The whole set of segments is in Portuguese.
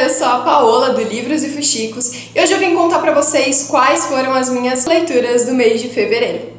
eu sou a Paola do Livros e Fuxicos e hoje eu vim contar pra vocês quais foram as minhas leituras do mês de fevereiro.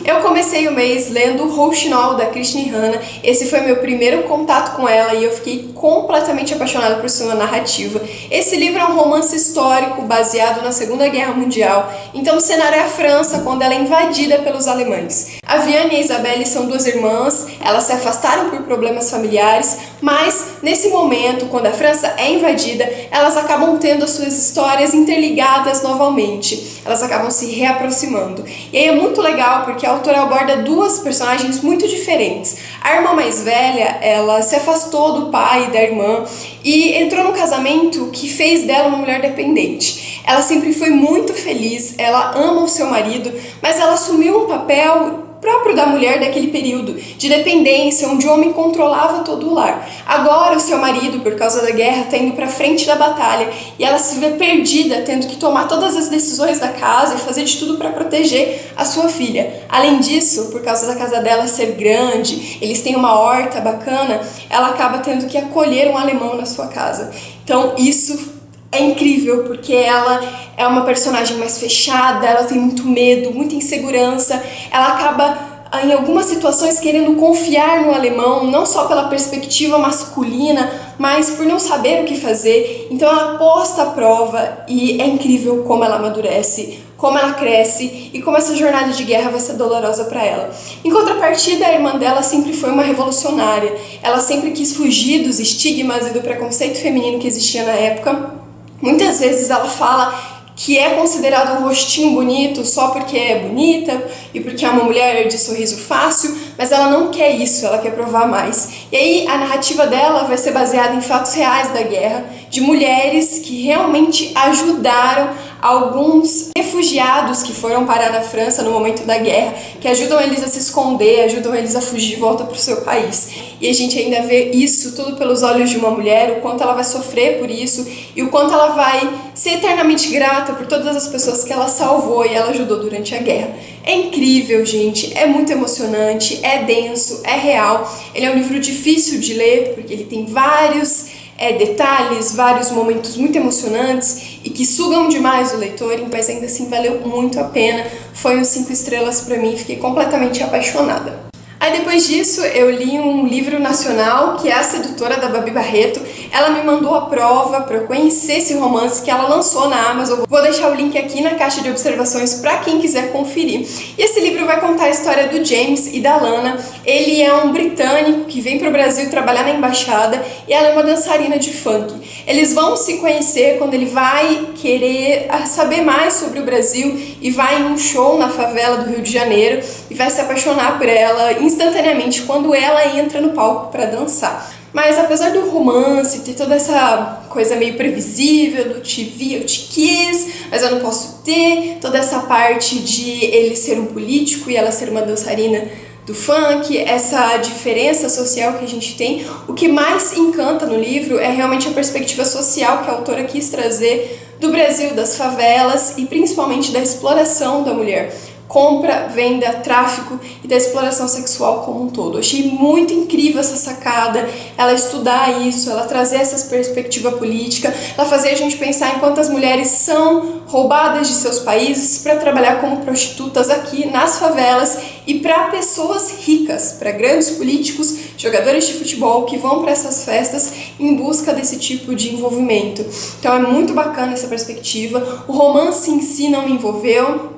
Eu comecei o mês lendo o Rouxinol, da Christine Hanna. Esse foi meu primeiro contato com ela e eu fiquei completamente apaixonada por sua narrativa. Esse livro é um romance histórico baseado na Segunda Guerra Mundial. Então o cenário é a França, quando ela é invadida pelos alemães. A Viane e a Isabelle são duas irmãs, elas se afastaram por problemas familiares, mas nesse momento, quando a França é invadida, elas acabam tendo as suas histórias interligadas novamente. Elas acabam se reaproximando. E aí é muito legal porque a autora aborda duas personagens muito diferentes. A irmã mais velha, ela se afastou do pai e da irmã e entrou num casamento que fez dela uma mulher dependente. Ela sempre foi muito feliz, ela ama o seu marido, mas ela assumiu um papel próprio da mulher daquele período, de dependência, onde o homem controlava todo o lar. Agora o seu marido, por causa da guerra, está indo para frente da batalha e ela se vê perdida, tendo que tomar todas as decisões da casa e fazer de tudo para proteger a sua filha. Além disso, por causa da casa dela ser grande, eles têm uma horta bacana, ela acaba tendo que acolher um alemão na sua casa. Então isso é incrível, porque ela é uma personagem mais fechada, ela tem muito medo, muita insegurança, ela acaba em algumas situações querendo confiar no alemão, não só pela perspectiva masculina, mas por não saber o que fazer. Então ela posta à prova e é incrível como ela amadurece, como ela cresce e como essa jornada de guerra vai ser dolorosa para ela. Em contrapartida, a irmã dela sempre foi uma revolucionária. Ela sempre quis fugir dos estigmas e do preconceito feminino que existia na época. Muitas vezes ela fala que é considerado um rostinho bonito só porque é bonita e porque é uma mulher de sorriso fácil, mas ela não quer isso, ela quer provar mais. E aí a narrativa dela vai ser baseada em fatos reais da guerra, de mulheres que realmente ajudaram alguns refugiados que foram parar na França no momento da guerra, que ajudam eles a se esconder, ajudam eles a fugir de volta para o seu país. E a gente ainda vê isso tudo pelos olhos de uma mulher, o quanto ela vai sofrer por isso e o quanto ela vai ser eternamente grata por todas as pessoas que ela salvou e ela ajudou durante a guerra. É incrível, gente, é muito emocionante, é denso, é real. Ele é um livro difícil de ler, porque ele tem vários detalhes, vários momentos muito emocionantes e que sugam demais o leitor, mas ainda assim valeu muito a pena. Foi um 5 estrelas pra mim, fiquei completamente apaixonada. Aí depois disso eu li um livro nacional, que é A Sedutora, da Babi Barreto. Ela me mandou a prova para eu conhecer esse romance que ela lançou na Amazon. Vou deixar o link aqui na caixa de observações para quem quiser conferir. E esse livro vai contar a história do James e da Lana. Ele é um britânico que vem para o Brasil trabalhar na embaixada e ela é uma dançarina de funk. Eles vão se conhecer quando ele vai querer saber mais sobre o Brasil e vai em um show na favela do Rio de Janeiro e vai se apaixonar por ela instantaneamente quando ela entra no palco para dançar. Mas apesar do romance ter toda essa coisa meio previsível do te vi, eu te quis, mas eu não posso ter, toda essa parte de ele ser um político e ela ser uma dançarina do funk, essa diferença social que a gente tem, o que mais encanta no livro é realmente a perspectiva social que a autora quis trazer do Brasil, das favelas e principalmente da exploração da mulher. Compra, venda, tráfico e da exploração sexual como um todo. Eu achei muito incrível essa sacada, ela estudar isso, ela trazer essa perspectiva política, ela fazer a gente pensar em quantas mulheres são roubadas de seus países para trabalhar como prostitutas aqui nas favelas e para pessoas ricas, para grandes políticos, jogadores de futebol que vão para essas festas em busca desse tipo de envolvimento. Então é muito bacana essa perspectiva. O romance em si não me envolveu,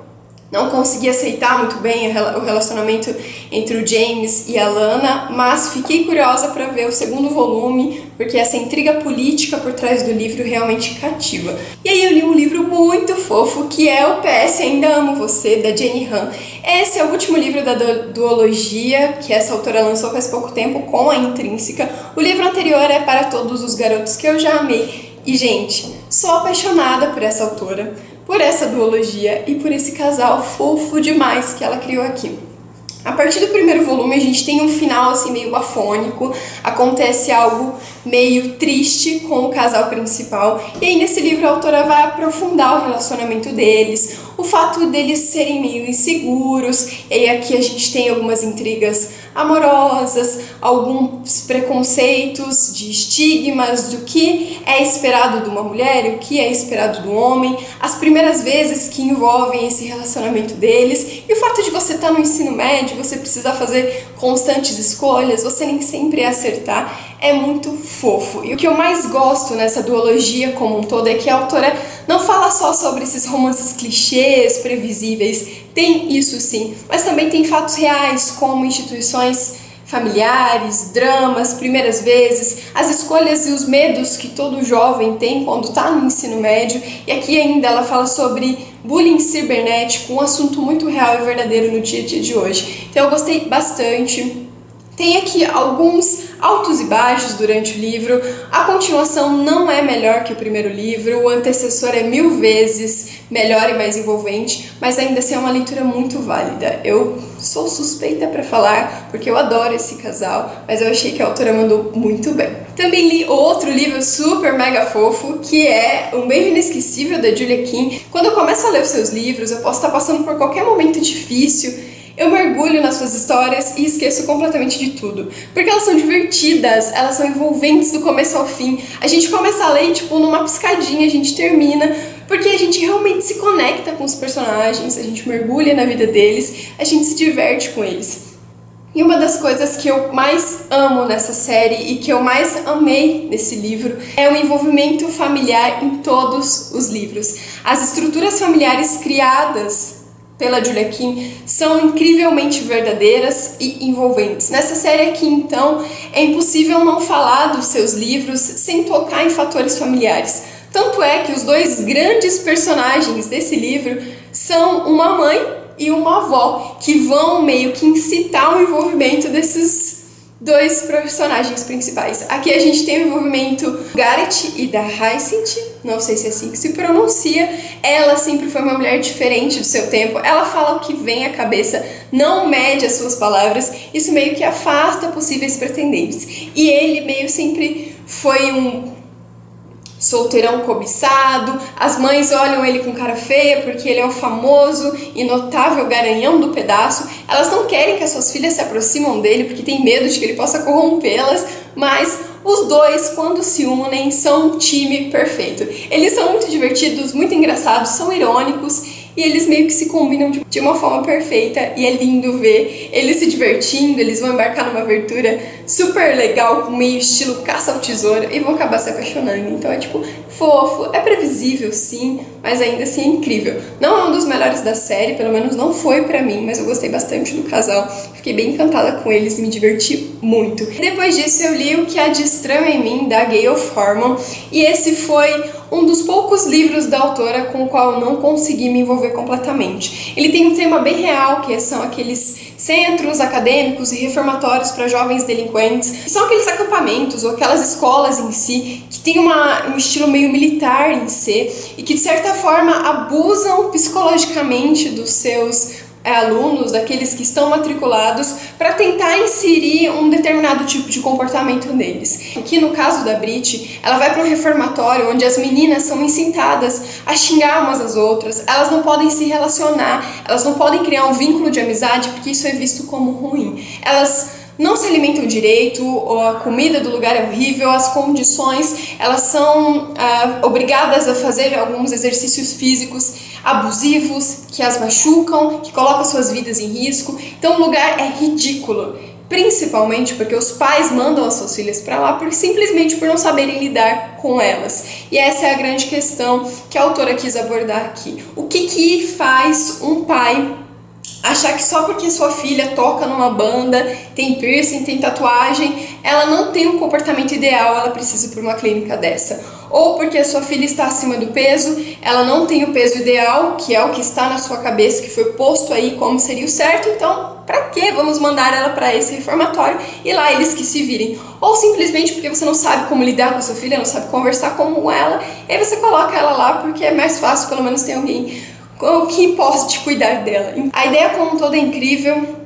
não consegui aceitar muito bem o relacionamento entre o James e a Lana, mas fiquei curiosa para ver o segundo volume, porque essa intriga política por trás do livro realmente cativa. E aí eu li um livro muito fofo, que é o PS Ainda Amo Você, da Jenny Han. Esse é o último livro da duologia, que essa autora lançou faz pouco tempo, com a Intrínseca. O livro anterior é Para Todos os Garotos que Eu Já Amei. E, gente, sou apaixonada por essa autora, por essa duologia e por esse casal fofo demais que ela criou aqui. A partir do primeiro volume a gente tem um final assim meio afônico, acontece algo meio triste com o casal principal, e aí nesse livro a autora vai aprofundar o relacionamento deles, o fato deles serem meio inseguros, e aqui a gente tem algumas intrigas amorosas, alguns preconceitos de estigmas do que é esperado de uma mulher e o que é esperado do homem, as primeiras vezes que envolvem esse relacionamento deles, e o fato de você estar no ensino médio, você precisa fazer constantes escolhas, você nem sempre acertar, é muito fofo. E o que eu mais gosto nessa duologia como um todo é que a autora não fala só sobre esses romances clichês, previsíveis, tem isso sim, mas também tem fatos reais, como instituições familiares, dramas, primeiras vezes, as escolhas e os medos que todo jovem tem quando está no ensino médio, e aqui ainda ela fala sobre bullying cibernético, um assunto muito real e verdadeiro no dia a dia de hoje. Então eu gostei bastante. Tem aqui alguns altos e baixos durante o livro, a continuação não é melhor que o primeiro livro, o antecessor é 1000 vezes melhor e mais envolvente, mas ainda assim é uma leitura muito válida. Eu sou suspeita para falar, porque eu adoro esse casal, mas eu achei que a autora mandou muito bem. Também li outro livro super mega fofo, que é Um Beijo Inesquecível, da Julia Kim. Quando eu começo a ler os seus livros, eu posso estar passando por qualquer momento difícil, eu mergulho nas suas histórias e esqueço completamente de tudo. Porque elas são divertidas, elas são envolventes do começo ao fim. A gente começa a ler, tipo, numa piscadinha, a gente termina, porque a gente realmente se conecta com os personagens, a gente mergulha na vida deles, a gente se diverte com eles. E uma das coisas que eu mais amo nessa série e que eu mais amei nesse livro é o envolvimento familiar em todos os livros. As estruturas familiares criadas pela Julia Kim são incrivelmente verdadeiras e envolventes. Nessa série aqui, então, é impossível não falar dos seus livros sem tocar em fatores familiares. Tanto é que os dois grandes personagens desse livro são uma mãe e uma avó, que vão meio que incitar o envolvimento desses dois personagens principais. Aqui a gente tem o envolvimento do Garrett e da Hyacinth, não sei se é assim que se pronuncia. Ela sempre foi uma mulher diferente do seu tempo, ela fala o que vem à cabeça, não mede as suas palavras, isso meio que afasta possíveis pretendentes. E ele meio sempre foi um solteirão cobiçado, as mães olham ele com cara feia porque ele é o famoso e notável garanhão do pedaço, elas não querem que as suas filhas se aproximam dele porque tem medo de que ele possa corrompê-las, mas os dois, quando se unem, são um time perfeito. Eles são muito divertidos, muito engraçados, são irônicos, e eles meio que se combinam de uma forma perfeita, e é lindo ver eles se divertindo. Eles vão embarcar numa aventura super legal, com meio estilo caça ao tesouro, e vão acabar se apaixonando. Então é tipo fofo, é previsível sim, mas ainda assim é incrível. Não é um dos melhores da série, pelo menos não foi pra mim, mas eu gostei bastante do casal, fiquei bem encantada com eles e me diverti muito. Depois disso eu li O Que Há de Estranho em Mim, da Gayle Forman, e esse foi um dos poucos livros da autora com o qual eu não consegui me envolver completamente. Ele tem um tema bem real, que são aqueles centros acadêmicos e reformatórios para jovens delinquentes, que são aqueles acampamentos ou aquelas escolas em si, que tem um estilo meio militar em si, e que de certa forma abusam psicologicamente dos seus alunos, daqueles que estão matriculados, para tentar inserir um determinado tipo de comportamento neles. Aqui no caso da Brit, ela vai para um reformatório onde as meninas são incitadas a xingar umas às outras, elas não podem se relacionar, elas não podem criar um vínculo de amizade porque isso é visto como ruim. Elas não se alimentam direito, a comida do lugar é horrível, as condições, elas são obrigadas a fazer alguns exercícios físicos abusivos, que as machucam, que colocam suas vidas em risco. Então o lugar é ridículo, principalmente porque os pais mandam as suas filhas para lá simplesmente por não saberem lidar com elas. E essa é a grande questão que a autora quis abordar aqui. O que faz um pai achar que só porque sua filha toca numa banda, tem piercing, tem tatuagem, ela não tem um comportamento ideal, ela precisa ir para uma clínica dessa? Ou porque a sua filha está acima do peso, ela não tem o peso ideal, que é o que está na sua cabeça, que foi posto aí como seria o certo, então pra que vamos mandar ela para esse reformatório e lá eles que se virem? Ou simplesmente porque você não sabe como lidar com a sua filha, não sabe conversar com ela, e aí você coloca ela lá porque é mais fácil, pelo menos tem alguém que possa te cuidar dela. A ideia como um todo é incrível.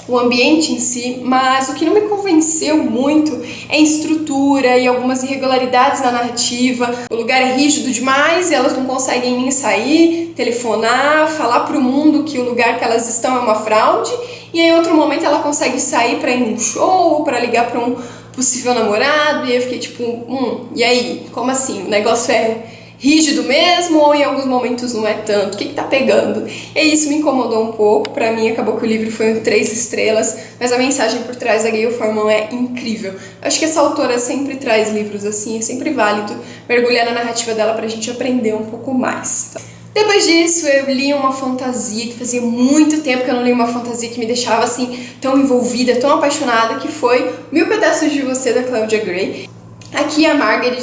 o ambiente em si, mas o que não me convenceu muito é a estrutura e algumas irregularidades na narrativa. O lugar é rígido demais e elas não conseguem nem sair, telefonar, falar pro mundo que o lugar que elas estão é uma fraude, e em outro momento ela consegue sair para ir num show, para ligar para um possível namorado, e eu fiquei tipo, e aí? Como assim? O negócio é rígido mesmo ou em alguns momentos não é tanto? O que tá pegando? E isso me incomodou um pouco. Pra mim acabou que o livro foi 3 estrelas, mas a mensagem por trás da Gayle Forman é incrível. Acho que essa autora sempre traz livros assim, é sempre válido mergulhar na narrativa dela pra gente aprender um pouco mais. Depois disso, eu li uma fantasia que fazia muito tempo que eu não li uma fantasia que me deixava assim tão envolvida, tão apaixonada, que foi Mil Pedaços de Você, da Claudia Gray. Aqui a Margaret,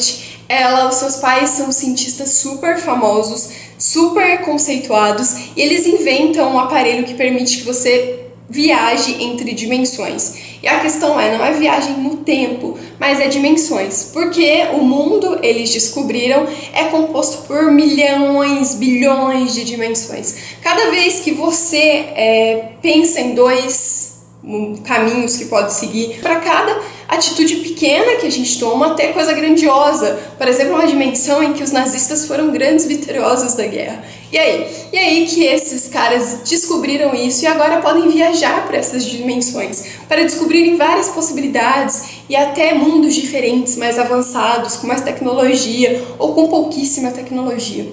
os seus pais são cientistas super famosos, super conceituados, e eles inventam um aparelho que permite que você viaje entre dimensões. E a questão não é viagem no tempo, mas é dimensões, porque o mundo, eles descobriram, é composto por milhões, bilhões de dimensões. Cada vez que você pensa em 2 caminhos que pode seguir, para cada atitude pequena que a gente toma até coisa grandiosa. Por exemplo, uma dimensão em que os nazistas foram grandes vitoriosos da guerra. E aí que esses caras descobriram isso e agora podem viajar para essas dimensões, para descobrirem várias possibilidades e até mundos diferentes, mais avançados, com mais tecnologia ou com pouquíssima tecnologia.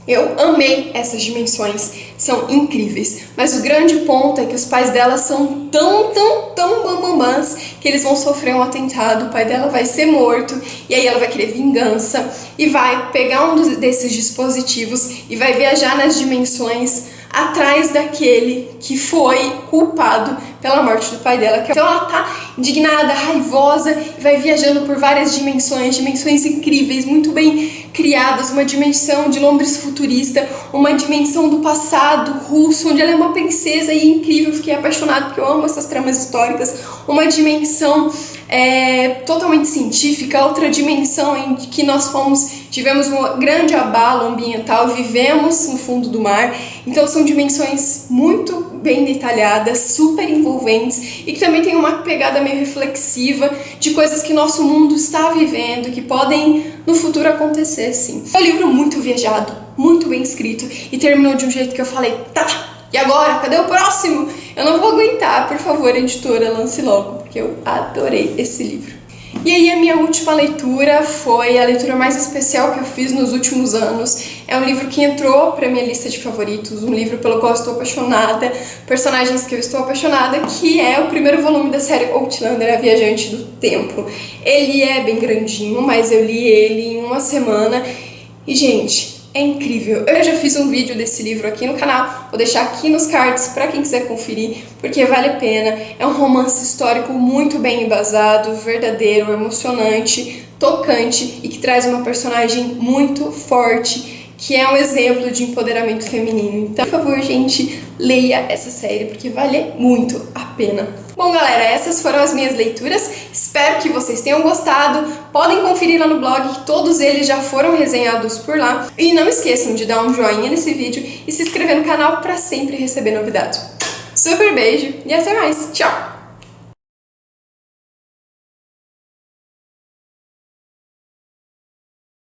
Eu amei essas dimensões, são incríveis, mas o grande ponto é que os pais dela são tão bambambãs que eles vão sofrer um atentado, o pai dela vai ser morto e aí ela vai querer vingança e vai pegar um desses dispositivos e vai viajar nas dimensões atrás daquele que foi culpado pela morte do pai dela. Então ela tá indignada, raivosa e vai viajando por várias dimensões incríveis, muito bem criadas, uma dimensão de Londres futurista, uma dimensão do passado russo, onde ela é uma princesa e é incrível, eu fiquei apaixonada porque eu amo essas tramas históricas, uma dimensão totalmente científica, outra dimensão em que tivemos um grande abalo ambiental, vivemos no fundo do mar, então são dimensões muito bem detalhadas, super envolventes e que também tem uma pegada meio reflexiva de coisas que nosso mundo está vivendo, que podem no futuro acontecer, sim. É um livro muito viajado, muito bem escrito e terminou de um jeito que eu falei, tá, e agora? Cadê o próximo? Eu não vou aguentar, por favor, editora, lance logo, porque eu adorei esse livro. E aí a minha última leitura foi a leitura mais especial que eu fiz nos últimos anos. É um livro que entrou para minha lista de favoritos, um livro pelo qual eu estou apaixonada, personagens que eu estou apaixonada, que é o primeiro volume da série Outlander, A Viajante do Tempo. Ele é bem grandinho, mas eu li ele em uma semana e, gente, é incrível. Eu já fiz um vídeo desse livro aqui no canal, vou deixar aqui nos cards para quem quiser conferir, porque vale a pena. É um romance histórico muito bem embasado, verdadeiro, emocionante, tocante e que traz uma personagem muito forte, que é um exemplo de empoderamento feminino. Então, por favor, gente, leia essa série, porque vale muito a pena. Bom, galera, essas foram as minhas leituras. Espero que vocês tenham gostado. Podem conferir lá no blog, que todos eles já foram resenhados por lá. E não esqueçam de dar um joinha nesse vídeo e se inscrever no canal para sempre receber novidades. Super beijo e até mais. Tchau!